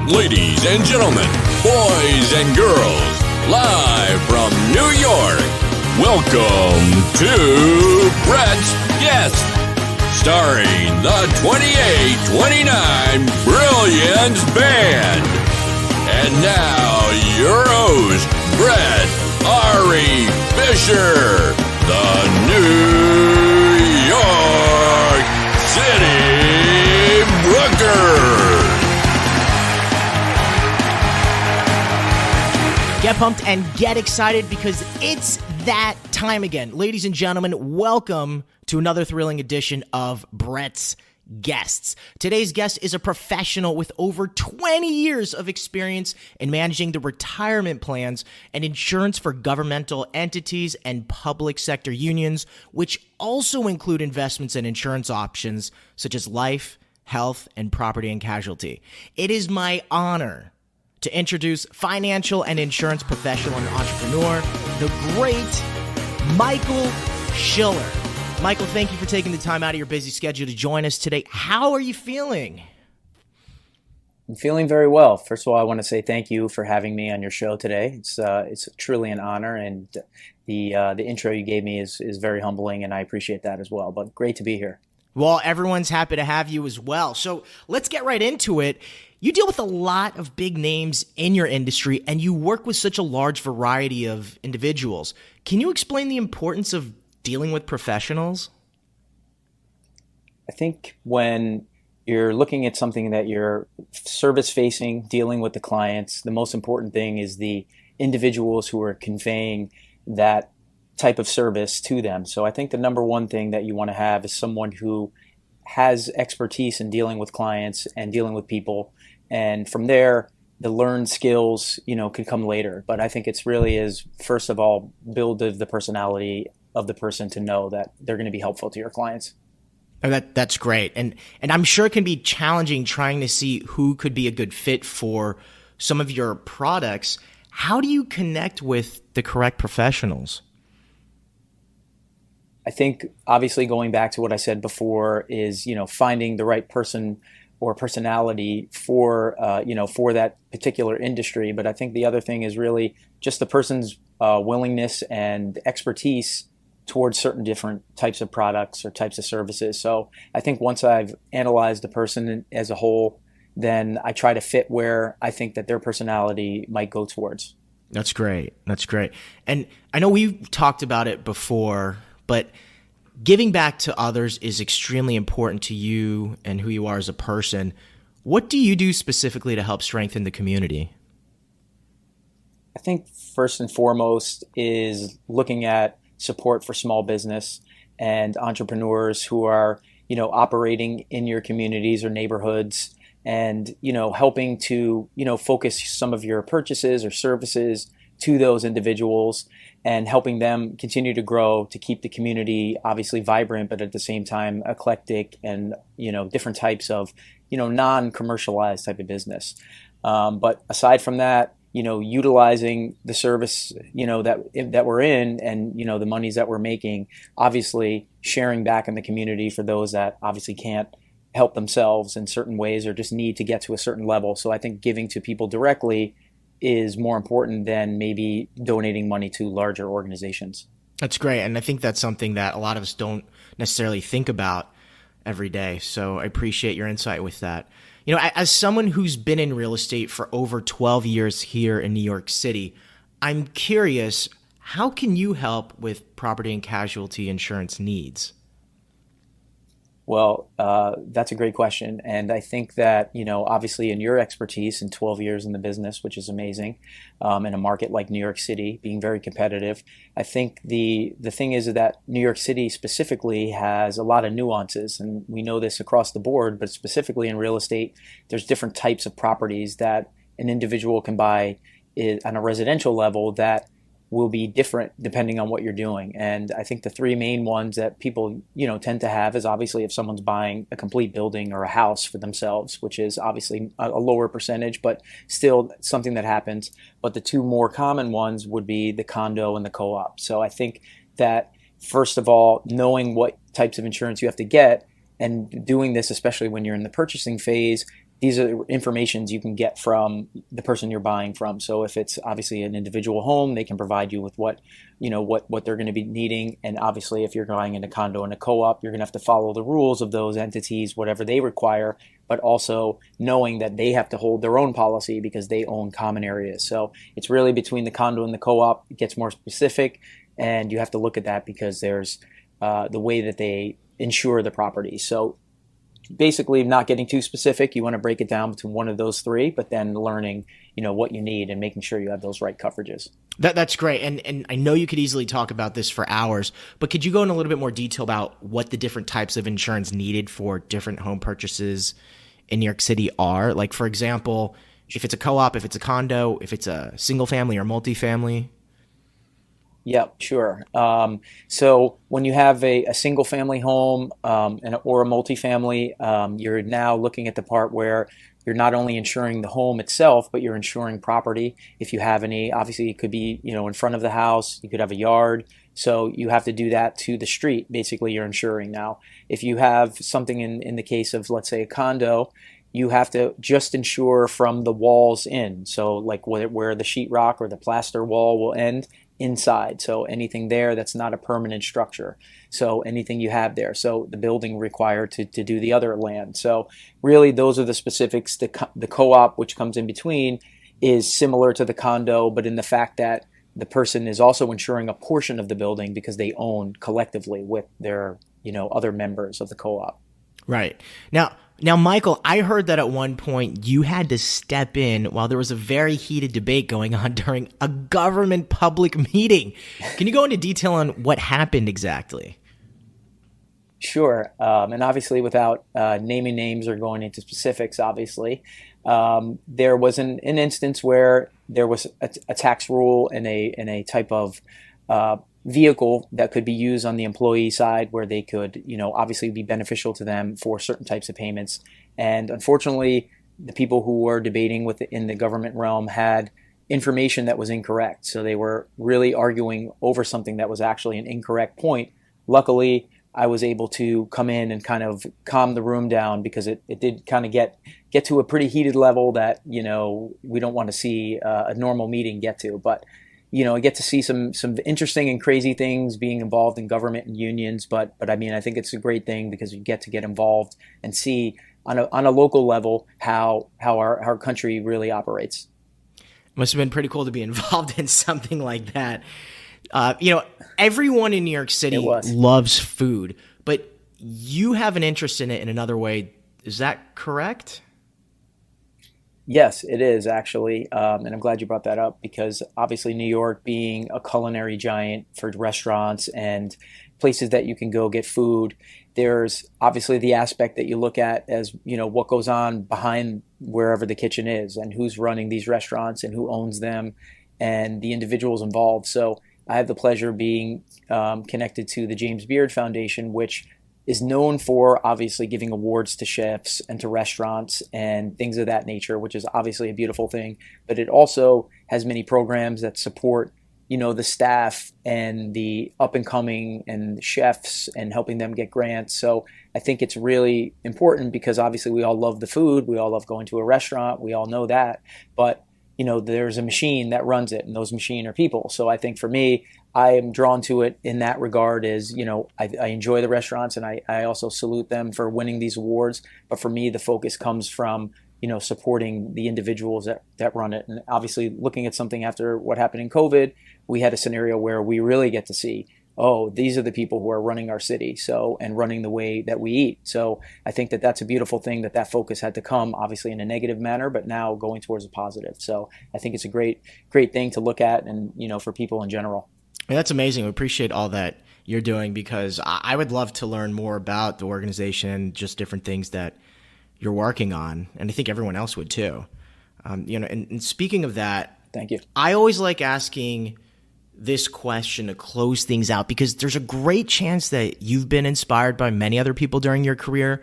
Ladies and gentlemen, boys and girls, live from New York, welcome to Brett's Guest, starring the 2829 Brilliance Band. And now, your host, Brett Ari Fischer, the New York City Booker. Get pumped and get excited because it's that time again. Ladies and gentlemen, welcome to another thrilling edition of Brett's Guests. Today's guest is a professional with over 20 years of experience in managing the retirement plans and insurance for governmental entities and public sector unions, which also include investments and insurance options such as life, health, and property and casualty. It is my honor to introduce financial and insurance professional and entrepreneur, the great Michael Schiller. Michael, thank you for taking the time out of your busy schedule to join us today. How are you feeling? I'm feeling very well. First of all, I want to say thank you for having me on your show today. It's truly an honor, and the intro you gave me is very humbling, and I appreciate that as well. But great to be here. Well, everyone's happy to have you as well. So let's get right into it. You deal with a lot of big names in your industry, and you work with such a large variety of individuals. Can you explain the importance of dealing with professionals? I think when you're looking at something that you're service-facing, dealing with the clients, the most important thing is the individuals who are conveying that type of service to them. So I think the number one thing that you want to have is someone who has expertise in dealing with clients and dealing with people. And from there, the learned skills, could come later. But I think it's really is, first of all, build the personality of the person to know that they're going to be helpful to your clients. Oh, that's great. And I'm sure it can be challenging trying to see who could be a good fit for some of your products. How do you connect with the correct professionals? I think obviously going back to what I said before is, finding the right person or personality for that particular industry. But I think the other thing is really just the person's willingness and expertise towards certain different types of products or types of services. So I think once I've analyzed the person as a whole, then I try to fit where I think that their personality might go towards. That's great. That's great. And I know we've talked about it before, but giving back to others is extremely important to you and who you are as a person. What do you do specifically to help strengthen the community? I think first and foremost is looking at support for small business and entrepreneurs who are, operating in your communities or neighborhoods and, helping to, focus some of your purchases or services to those individuals and helping them continue to grow to keep the community obviously vibrant, but at the same time eclectic and, different types of, non-commercialized type of business. But aside from that, utilizing the service, that we're in and, the monies that we're making, obviously sharing back in the community for those that obviously can't help themselves in certain ways or just need to get to a certain level. So I think giving to people directly is more important than maybe donating money to larger organizations. That's great. And I think that's something that a lot of us don't necessarily think about every day. So I appreciate your insight with that. As someone who's been in real estate for over 12 years here in New York City, I'm curious, how can you help with property and casualty insurance needs? Well, that's a great question. And I think that, obviously in your expertise in 12 years in the business, which is amazing, in a market like New York City, being very competitive, I think the thing is that New York City specifically has a lot of nuances. And we know this across the board, but specifically in real estate, there's different types of properties that an individual can buy on a residential level that will be different depending on what you're doing. And I think the three main ones that people, tend to have is obviously if someone's buying a complete building or a house for themselves, which is obviously a lower percentage, but still something that happens. But the two more common ones would be the condo and the co-op. So I think that first of all, knowing what types of insurance you have to get and doing this, especially when you're in the purchasing phase, these are informations you can get from the person you're buying from. So if it's obviously an individual home, they can provide you with what they're going to be needing. And obviously, if you're buying in a condo and a co-op, you're going to have to follow the rules of those entities, whatever they require, but also knowing that they have to hold their own policy because they own common areas. So it's really between the condo and the co-op, it gets more specific, and you have to look at that because there's the way that they insure the property. So basically, not getting too specific, you want to break it down to one of those three, but then learning, what you need and making sure you have those right coverages. That's great. And I know you could easily talk about this for hours, but could you go in a little bit more detail about what the different types of insurance needed for different home purchases in New York City are? Like, for example, if it's a co-op, if it's a condo, if it's a single family or multifamily? Yeah, sure. So when you have a single family home or a multifamily, you're now looking at the part where you're not only insuring the home itself, but you're insuring property. If you have any, obviously it could be, in front of the house, you could have a yard. So you have to do that to the street. Basically, you're insuring now. If you have something in the case of, let's say, a condo, you have to just insure from the walls in. So like where the sheetrock or the plaster wall will end, inside. So anything there that's not a permanent structure. So anything you have there. So the building required to do the other land. So really those are the specifics. The co-op, which comes in between, is similar to the condo, but in the fact that the person is also insuring a portion of the building because they own collectively with their, other members of the co-op. Right. Now, Michael, I heard that at one point you had to step in while there was a very heated debate going on during a government public meeting. Can you go into detail on what happened exactly? Sure. And obviously without naming names or going into specifics, obviously, there was an instance where there was a tax rule and a type of vehicle that could be used on the employee side where they could, obviously be beneficial to them for certain types of payments. And unfortunately, the people who were debating in the government realm had information that was incorrect. So they were really arguing over something that was actually an incorrect point. Luckily, I was able to come in and kind of calm the room down because it did kind of get to a pretty heated level that, we don't want to see a normal meeting get to. But I get to see some interesting and crazy things being involved in government and unions, but I mean, I think it's a great thing because you get to get involved and see on a local level how our country really operates. Must have been pretty cool to be involved in something like that. Everyone in New York City loves food, but you have an interest in it in another way. Is that correct? Yes, it is actually, and I'm glad you brought that up because obviously New York being a culinary giant for restaurants and places that you can go get food, there's obviously the aspect that you look at as, what goes on behind wherever the kitchen is and who's running these restaurants and who owns them and the individuals involved. So I have the pleasure of being connected to the James Beard Foundation, which is known for obviously giving awards to chefs and to restaurants and things of that nature, which is obviously a beautiful thing. But it also has many programs that support, the staff and the up and coming and chefs and helping them get grants. So I think it's really important because obviously we all love the food. We all love going to a restaurant. We all know that. But there's a machine that runs it, and those machine are people. So I think for me, I am drawn to it in that regard is, I enjoy the restaurants and I also salute them for winning these awards. But for me, the focus comes from, supporting the individuals that run it. And obviously looking at something after what happened in COVID, we had a scenario where we really get to see, oh, these are the people who are running our city, and running the way that we eat. So I think that that's a beautiful thing that focus had to come, obviously in a negative manner, but now going towards a positive. So I think it's a great thing to look at and, for people in general. Yeah, that's amazing. We appreciate all that you're doing because I would love to learn more about the organization, just different things that you're working on. And I think everyone else would too. And speaking of that, thank you. I always like asking this question to close things out because there's a great chance that you've been inspired by many other people during your career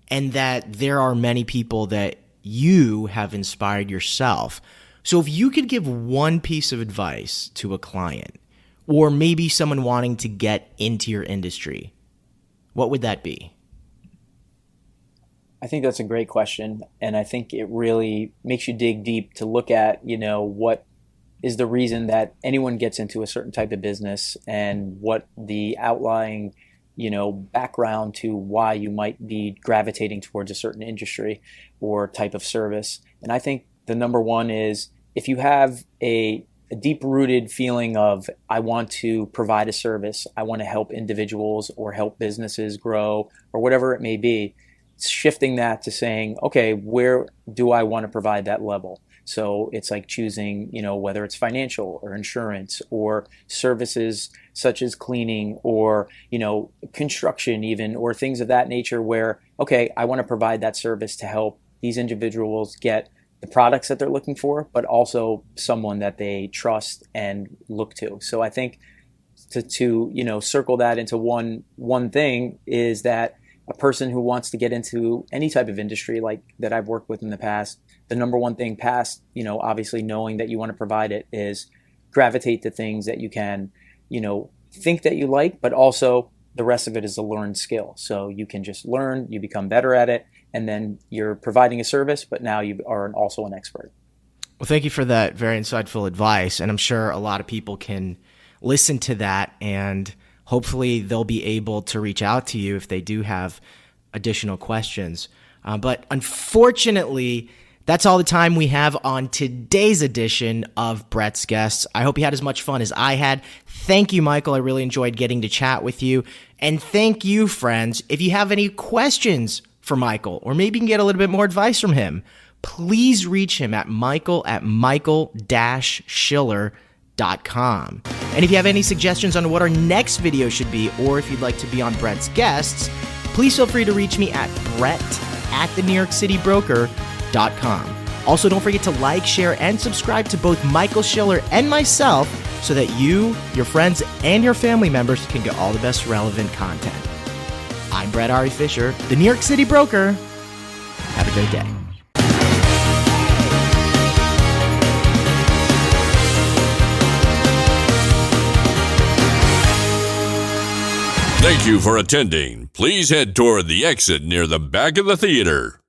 and that there are many people that you have inspired yourself. So if you could give one piece of advice to a client or maybe someone wanting to get into your industry, what would that be? I think that's a great question. And I think it really makes you dig deep to look at, what is the reason that anyone gets into a certain type of business and what the outlying, background to why you might be gravitating towards a certain industry or type of service. And I think the number one is if you have a deep-rooted feeling of, I want to provide a service, I want to help individuals or help businesses grow or whatever it may be, shifting that to saying, okay, where do I want to provide that level? So it's like choosing, whether it's financial or insurance or services such as cleaning or, construction even, or things of that nature where, okay, I want to provide that service to help these individuals get the products that they're looking for, but also someone that they trust and look to. So I think to circle that into one thing is that a person who wants to get into any type of industry like that I've worked with in the past, the number one thing past, obviously knowing that you want to provide it is gravitate to things that you can, think that you like, but also the rest of it is a learned skill. So you can just learn, you become better at it, and then you're providing a service, but now you are also an expert. Well, thank you for that very insightful advice. And I'm sure a lot of people can listen to that and hopefully they'll be able to reach out to you if they do have additional questions. But unfortunately, that's all the time we have on today's edition of Brett's Guests. I hope you had as much fun as I had. Thank you, Michael. I really enjoyed getting to chat with you. And thank you, friends. If you have any questions for Michael, or maybe you can get a little bit more advice from him, please reach him at michael@schiller.com. And if you have any suggestions on what our next video should be, or if you'd like to be on Brett's Guests, please feel free to reach me at brett@thenewyorkcitybroker.com. Also, don't forget to like, share, and subscribe to both Michael Schiller and myself so that you, your friends, and your family members can get all the best relevant content. I'm Brett Ari Fischer, the New York City Broker. Have a great day. Thank you for attending. Please head toward the exit near the back of the theater.